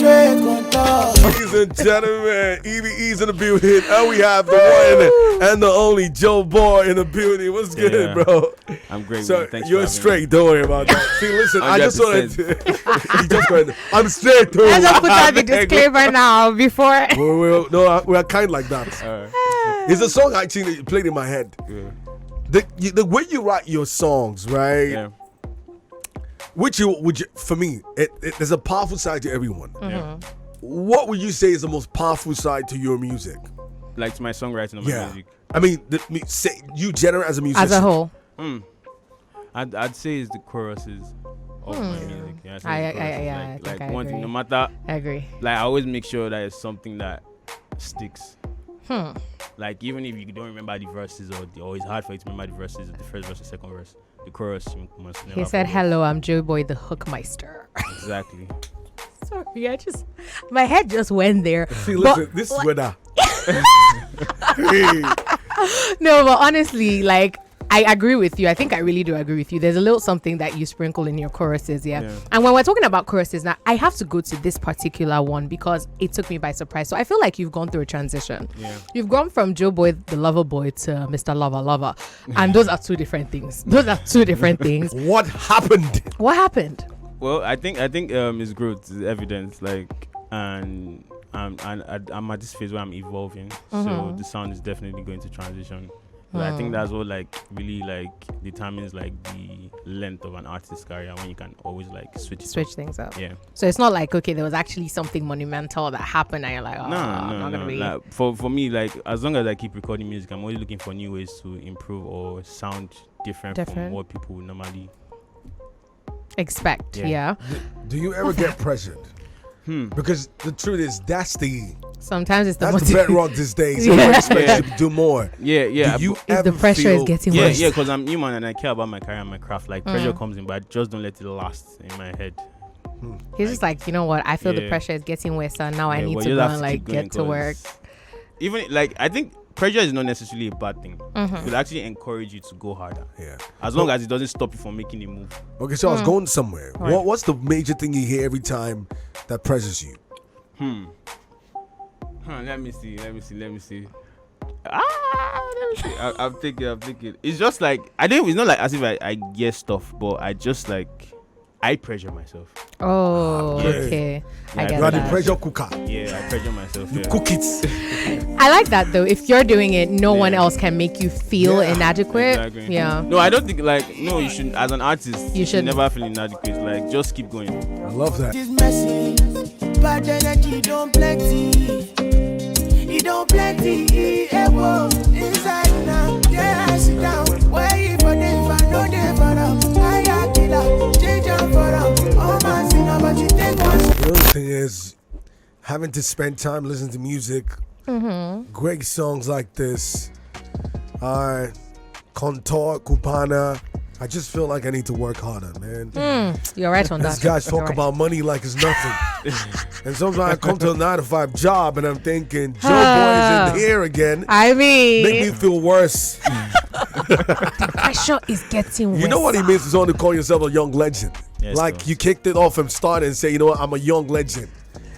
straight contour. Ladies and gentlemen, Eve's in the building, and we have the one and the only Joeboy in the building. What's good, bro? I'm great. So man. Thanks you're for having straight. me. Don't worry about that. See, listen, I just wanted to. He just went. I'm straight. Too. Let's just put out the disclaimer now before. We're kind like that. It's a song actually played in my head. Yeah. The way you write your songs, right? Yeah. For me, there's a powerful side to everyone. Yeah. What would you say is the most powerful side to your music? Like to my songwriting of my music. I mean, say you generate as a musician. As a whole. I'd say it's the choruses of my music. Yeah, I like agree. one thing, no matter. I agree. Like I always make sure that it's something that sticks. Like even if you don't remember the verses or it's hard for you to remember the verses, the first verse, the second verse, the chorus you must never He said, forget. "Hello, I'm Joeboy, the Hookmeister." Exactly. Sorry, my head just went there. See, listen, this is where No, but honestly, like, I agree with you. I think I really do agree with you. There's a little something that you sprinkle in your choruses, yeah. And when we're talking about choruses now, I have to go to this particular one because it took me by surprise. So I feel like you've gone through a transition. Yeah. You've gone from Joeboy, the lover boy, to Mr. Lover Lover, and those are two different things. What happened? What happened? Well, I think it's growth, it's evidence. Like, and I'm at this phase where I'm evolving, so the sound is definitely going to transition. But I think that's what like really like determines like the length of an artist's career, when you can always like switch things up. Yeah. So it's not like, okay, there was actually something monumental that happened and you're like, I'm not gonna be. Like, for me, like as long as I keep recording music, I'm always looking for new ways to improve or sound different. From what people would normally expect. Yeah. Do you ever get pressured? Because the truth is, sometimes it's that's the bedrock these days. Everyone expects you to do more. Yeah. Do you if ever the pressure is getting worse? Yeah, because I'm human and I care about my career and my craft. Like pressure comes in, but I just don't let it last in my head. He's just like, you know what? I feel the pressure is getting worse, so now I need to go and like get to work. Even like I think pressure is not necessarily a bad thing. It will actually encourage you to go harder. Yeah. As long as it doesn't stop you from making a move. Okay, so I was going somewhere. Right. What's the major thing you hear every time that pressures you? Let me see. Let me see. I'll take it. It's just like it's not like as if I get stuff, but I just like I pressure myself. Oh, okay. I get you are that. the pressure cooker. Yeah, I pressure myself. You cook it. I like that though. If you're doing it, no one else can make you feel inadequate. Exactly. Yeah. No, I don't think you should. As an artist, you should never feel inadequate. Like just keep going. I love that. It's messy, bad energy don't plenty. It don't plenty. Whoa, inside now. Yeah, I sit down. Where you for them? If I know they for them, I got killer. Change up for them. Oh my sinner, but you take one. The other thing is having to spend time listening to music. Great songs like this. Contour, Kupana. I just feel like I need to work harder, man. You're right on that. These guys talk about money like it's nothing. And sometimes I come to a 9-to-5 job and I'm thinking, Joeboy is in here again. I mean, make me feel worse. The pressure is getting worse. You know what he means is only call yourself a young legend. Yes, like you kicked it off and started and say, you know what, I'm a young legend.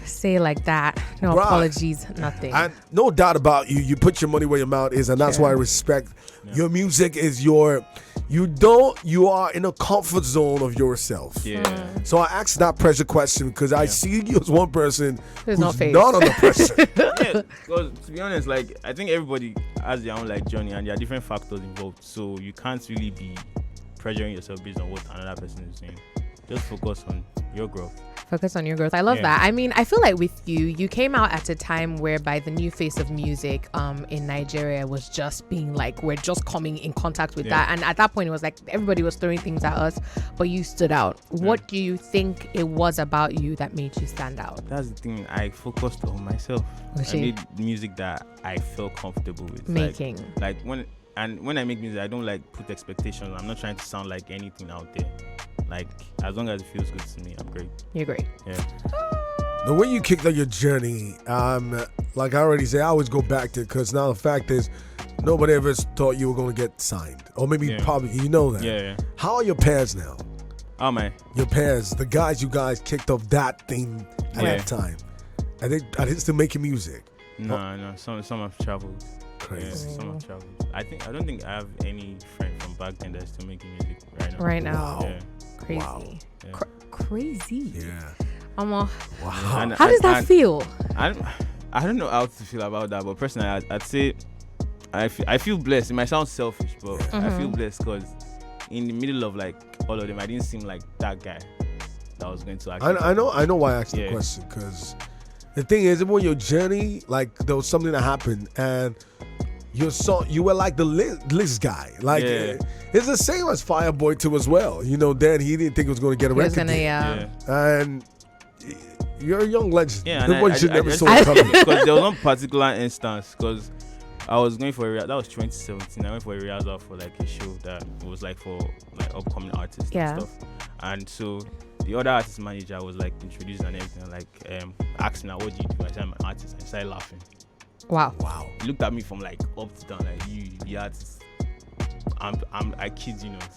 Say like that. No apologies, nothing. And no doubt about you. You put your money where your mouth is, and that's why I respect your music. Is you are in a comfort zone of yourself. Yeah. So I asked that pressure question because I see you as one person who's no not under pressure. Yeah, because to be honest, like I think everybody has their own like journey and there are different factors involved. So you can't really be pressuring yourself based on what another person is saying. Just focus on your growth. Focus on your growth. I love that. I mean, I feel like with you came out at a time whereby the new face of music in Nigeria was just being like, we're just coming in contact with that. And at that point, it was like everybody was throwing things at us, but you stood out. What do you think it was about you that made you stand out? That's the thing. I focused on myself. I made music that I felt comfortable with. Making. Like when I make music, I don't like put expectations. I'm not trying to sound like anything out there. Like, as long as it feels good to me, I'm great. You're great. Yeah. The way you kicked on your journey, like I already said, I always go back to it because now the fact is, nobody ever thought you were going to get signed. Or maybe probably, you know that. Yeah. How are your parents now? How am I? Your pairs, the guys you guys kicked off that thing at that time. Are they still making music? No. Some have traveled. Crazy. Yeah, some have traveled. I don't think I have any friend from back then that's still making music right now. Right now. Wow. Yeah. Crazy. Wow. Yeah. Yeah. Crazy. Wow. And- How does that and feel? I don't know how to feel about that, but personally, I'd say I feel blessed. It might sound selfish, but I feel blessed because in the middle of like all of them, I didn't seem like that guy that was going to actually. I know why I asked the question, because the thing is, even your journey, like there was something that happened and your song, you were like the list guy. Like it's the same as Fireboy too as well. You know, then he didn't think he was going to get a record deal. And you're a young legend. Yeah, the one you never saw coming. Because there was one particular instance, because I was going for that was 2017. I went for a rehearsal for like a show that was like for like upcoming artists and stuff. And so the other artist manager was like introducing and everything, like asking her, what do you do? I said, I'm an artist. And he started laughing. Wow. He looked at me from like up to down, like you the artist. I kid you not.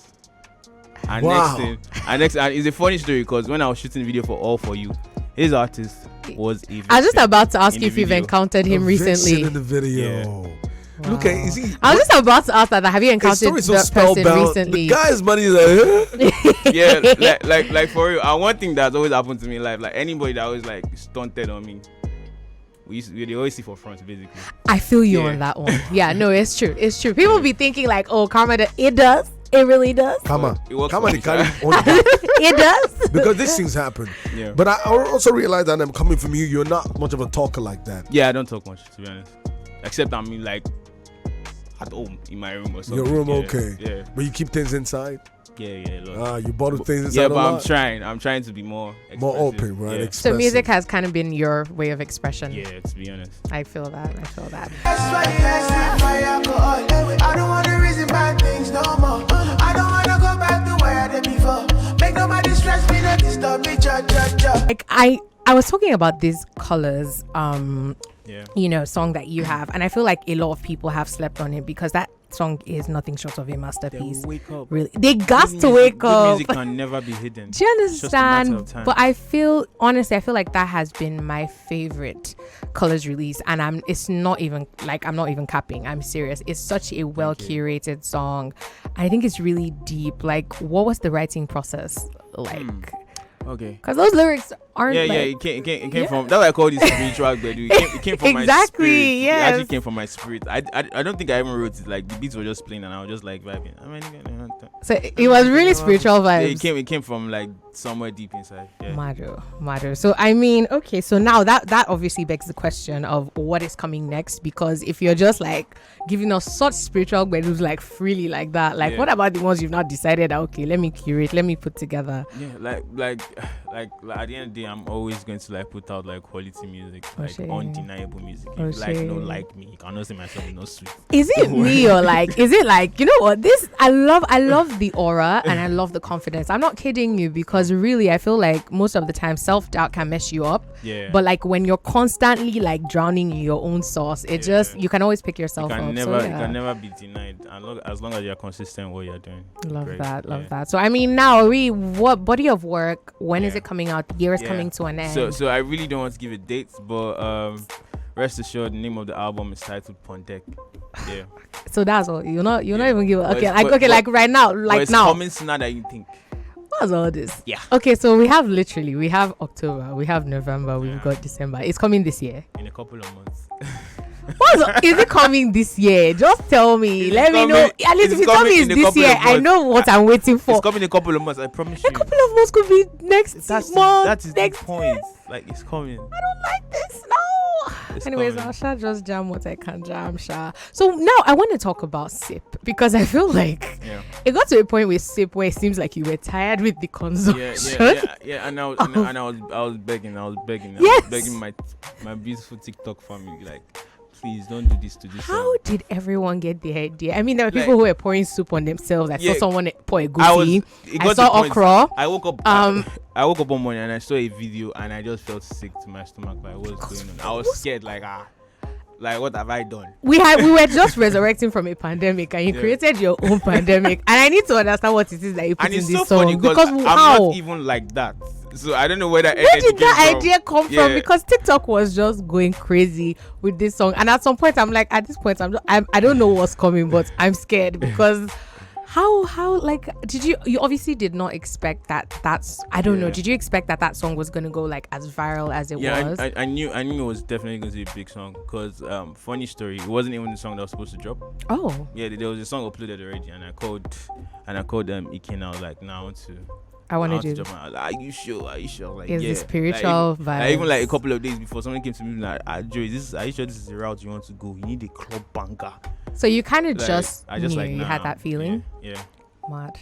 And next thing, and it's a funny story because when I was shooting the video for All For You, his artist was Eve. I was just about to ask you if you've encountered him recently. In the video. Wow. Look at, is he? I was just about to ask that. Have you encountered that person recently? The guy's money is like, yeah, like for real. And one thing that's always happened to me in life, like anybody that always like stunted on me, they always see for front, basically. I feel you on that one. Yeah, no, it's true. It's true. People be thinking like, oh, karma, it does. It really does. Come on. It does. Because these things happen. Yeah. But I also realize that I'm coming from you. You're not much of a talker like that. Yeah, I don't talk much, to be honest. Except I mean, like at home in my room or something. Your room, okay. Yeah. But you keep things inside. Yeah. You bottle things inside. Yeah, but I'm trying to be more open, right? Yeah. So music has kind of been your way of expression. Yeah, to be honest. I feel that. That's why I alcohol. I don't want to reason bad things no more. I don't want to go back to where I did before. Make nobody stress me, not disturb me. Like I was talking about these colors, you know, song that you have, and I feel like a lot of people have slept on it because that song is nothing short of a masterpiece. They wake up. Really, they got to wake up. Music can never be hidden. Do you understand? But I feel like that has been my favorite colors release, and it's not even like I'm not even capping. I'm serious. It's such a well curated song. I think it's really deep. Like, what was the writing process like? Okay. Because those lyrics aren't. It came from. That's why I call this spiritual Gbedu. It came from my spirit. Yes. It actually came from my spirit. I don't think I even wrote it. Like the beats were just playing and I was just like vibing. So it was really spiritual vibes. Yeah, it came from like somewhere deep inside. Yeah. Mado. So I mean, okay. So now that obviously begs the question of what is coming next, because if you're just like giving us such spiritual Gbedus like freely like that, like what about the ones you've not decided? Okay, let me curate, let me put together. Yeah, like at the end of the day, I'm always going to like put out like quality music, like undeniable music. If you like, you don't like me, you cannot say myself no sweet. Is it me or like, is it like, you know what? This I love the aura and I love the confidence. I'm not kidding you, because really I feel like most of the time self-doubt can mess you up. Yeah. But like when you're constantly like drowning in your own sauce, it just you can always pick yourself up. You can never be denied, as long as you're consistent in what you're doing. Love that. So I mean, now what body of work? When is it coming out? The year is coming to an end. So I really don't want to give a date, but rest assured, the name of the album is titled Pondek. Yeah. So that's all. You're not even give. Okay, like right now, like it's now. Coming sooner than you think. What's all this? Yeah. Okay, so we have October, we have November, we've got December. It's coming this year. In a couple of months. Is it coming this year? Just tell me. Let me know. At least if you tell me it's this year, I know what I'm waiting for. It's coming in a couple of months, I promise you. A couple of months could be next month. That is the point. Like, it's coming. I don't like this. No. Anyways, coming. I shall just jam what I can jam, Sha. So now I want to talk about SIP, because I feel like it got to a point with SIP where it seems like you were tired with the consumption. Yeah. And I was begging. Yes. I was begging my beautiful TikTok family, like, please don't do this to this. How did everyone get the idea? I mean, there were people who were pouring soup on themselves. I saw someone pour a goosey. I saw okra. I woke up one morning and I saw a video and I just felt sick to my stomach. Like, what's going on? I was scared. Like Like, what have I done? We were just resurrecting from a pandemic, and you created your own pandemic. And I need to understand what it is that you put in this song. Because I'm how? not even like that. So I don't know where that Where did that idea come Yeah. from? Because TikTok was just going crazy with this song, and at some point I'm like, at this point I don't know what's coming, but I'm scared because how like did you obviously did not expect that's I don't know, did you expect that song was gonna go like as viral as it was? I knew it was definitely going to be a big song because funny story, it wasn't even the song that was supposed to drop. Oh Yeah, there was a song uploaded already, and I called Ike, and I was like, nah, I want to drop my, like, are you sure? Like, is yeah. the spiritual vibe. Like, even like a couple of days before, someone came to me like, Joe, are you sure this is the route you want to go? You need a club banker. So you kind of Like, just I just knew, like, you nah, had that feeling. Yeah. Mad.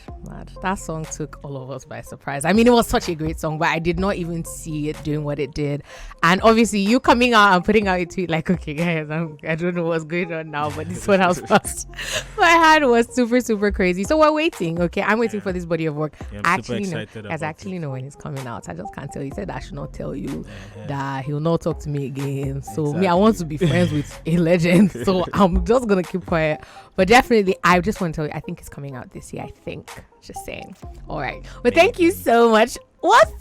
That song took all of us by surprise. I mean, it was such a great song, but I did not even see it doing what it did. And obviously, you coming out and putting out a tweet like, okay, guys, I don't know what's going on now, but this one has passed my heart was super, super crazy. So we're waiting. Okay, I'm waiting for this body of work. Yeah, I I'm super excited guys actually know when it's coming out. I just can't tell you. He said I should not tell you that he'll not talk to me again. So me, I want to be friends with a legend. So I'm just gonna keep quiet. But definitely, I just want to tell you, I think it's coming out this year. I think. Just saying. All right. But thank you so much. What?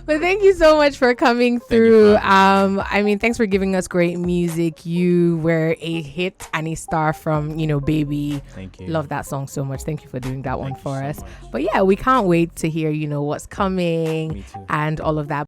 But thank you so much for coming through. I mean, thanks for giving us great music. You were a hit and a star from, Baby. Thank you. Love that song so much. Thank you for doing that one for us. Much. But yeah, we can't wait to hear, what's coming and all of that.